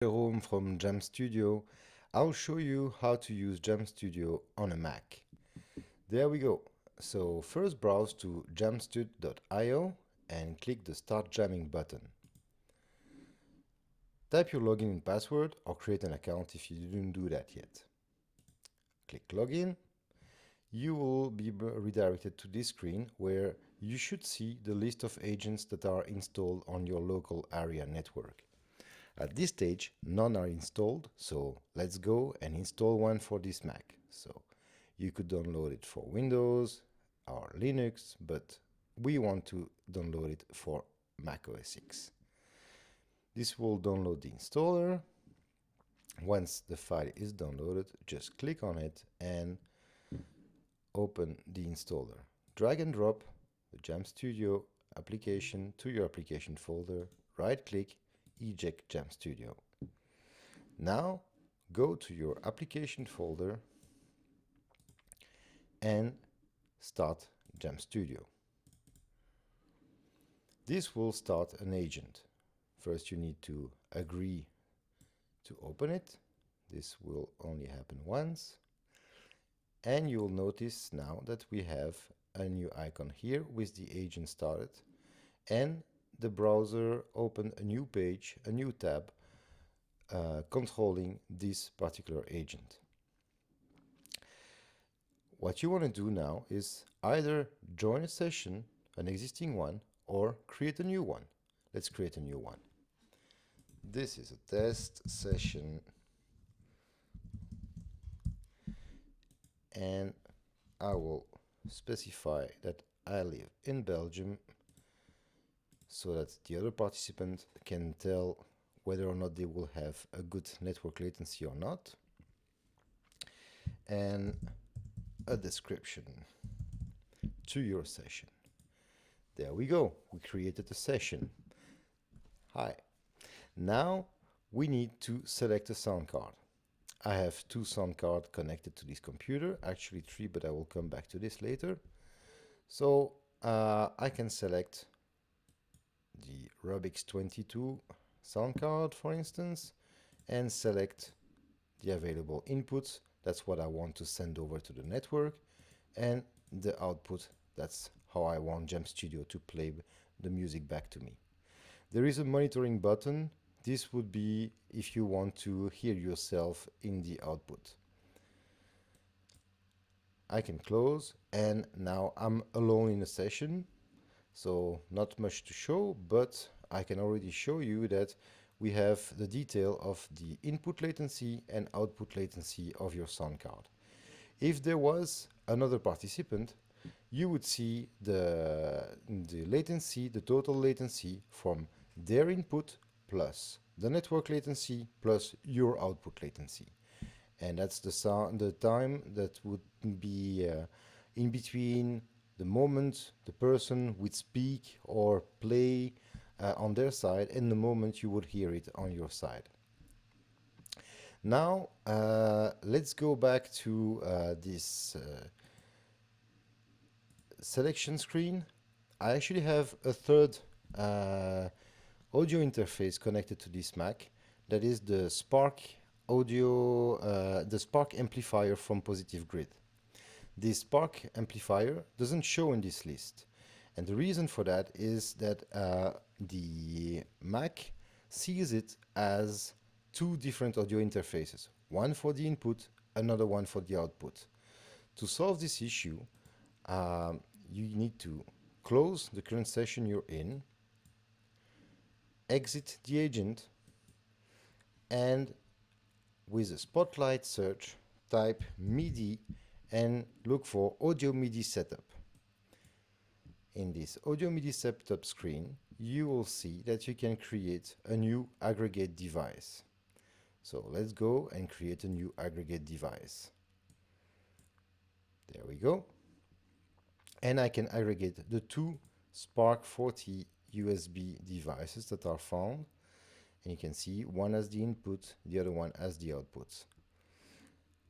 Jerome from Jamstudio. I'll show you how to use Jamstudio on a Mac. There we go. So first browse to jamstud.io and click the Start Jamming button. Type your login and password or create an account if you didn't do that yet. Click Login. You will be redirected to this screen where you should see the list of agents that are installed on your local area network. At this stage, none are installed, so let's go and install one for this Mac. So you could download it for Windows or Linux, but we want to download it for Mac OS X. This will download the installer. Once the file is downloaded, just click on it and open the installer. Drag and drop the Jamstudio application to your application folder, right-click, eject Jamstudio. Now go to your application folder and start Jamstudio. This will start an agent. First you need to agree to open it. This will only happen once. And you will notice now that we have a new icon here with the agent started, and the browser opened a new page, a new tab, controlling this particular agent. What you want to do now is either join a session, an existing one, or create a new one. Let's create a new one. This is a test session, and I will specify that I live in Belgium so that the other participant can tell whether or not they will have a good network latency or not, and a description to your session. There we go, we created a session. Hi. Now we need to select a sound card. I have two sound cards connected to this computer, actually three, but I will come back to this later. So I can select the Rubix 22 sound card, for instance, and select the available inputs. That's what I want to send over to the network, and the output. That's how I want Jamstudio to play the music back to me. There is a monitoring button. This would be if you want to hear yourself in the output. I can close, and now I'm alone in a session, so not much to show, but I can already show you that we have the detail of the input latency and output latency of your sound card. If there was another participant, you would see the latency, the total latency from their input plus the network latency plus your output latency. And that's the time that would be in between the moment the person would speak or play on their side and the moment you would hear it on your side. Now let's go back to this selection screen. I actually have a third audio interface connected to this Mac. That is the Spark audio, the Spark amplifier from Positive Grid. This Spark amplifier doesn't show in this list. And the reason for that is that the Mac sees it as two different audio interfaces, one for the input, another one for the output. To solve this issue, you need to close the current session you're in, exit the agent, and with a spotlight search, type Midi and look for Audio Midi Setup. In this Audio Midi Setup screen, you will see that you can create a new aggregate device. So let's go and create a new aggregate device. There we go. And I can aggregate the two Spark 40 USB devices that are found. And you can see one as the input, the other one as the output.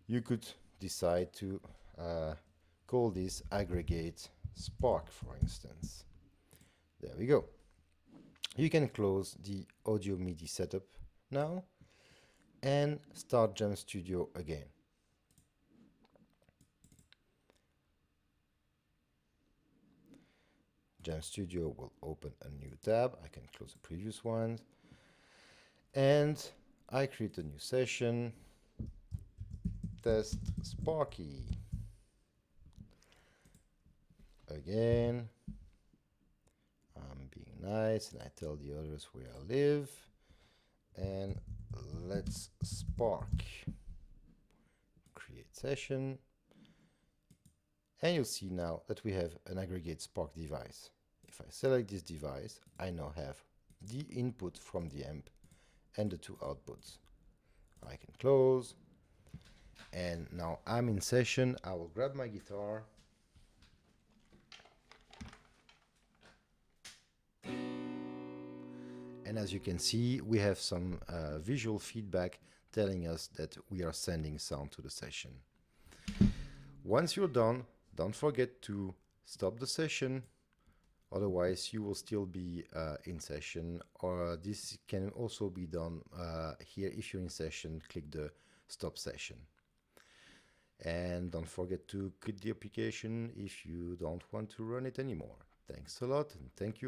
You could decide to call this Aggregate Spark, for instance. There we go. You can close the Audio Midi setup now and start Jamstudio again. Jamstudio will open a new tab. I can close the previous one. And I create a new session. Test Sparky. Again, I'm being nice and I tell the others where I live. And let's Spark. Create session. And you'll see now that we have an aggregate Spark device. If I select this device, I now have the input from the amp and the two outputs. I can close. And now I'm in session. I will grab my guitar. And as you can see, we have some visual feedback telling us that we are sending sound to the session. Once you're done, don't forget to stop the session. Otherwise, you will still be in session, or this can also be done here. If you're in session, click the stop session. And don't forget to quit the application if you don't want to run it anymore. Thanks a lot, and thank you.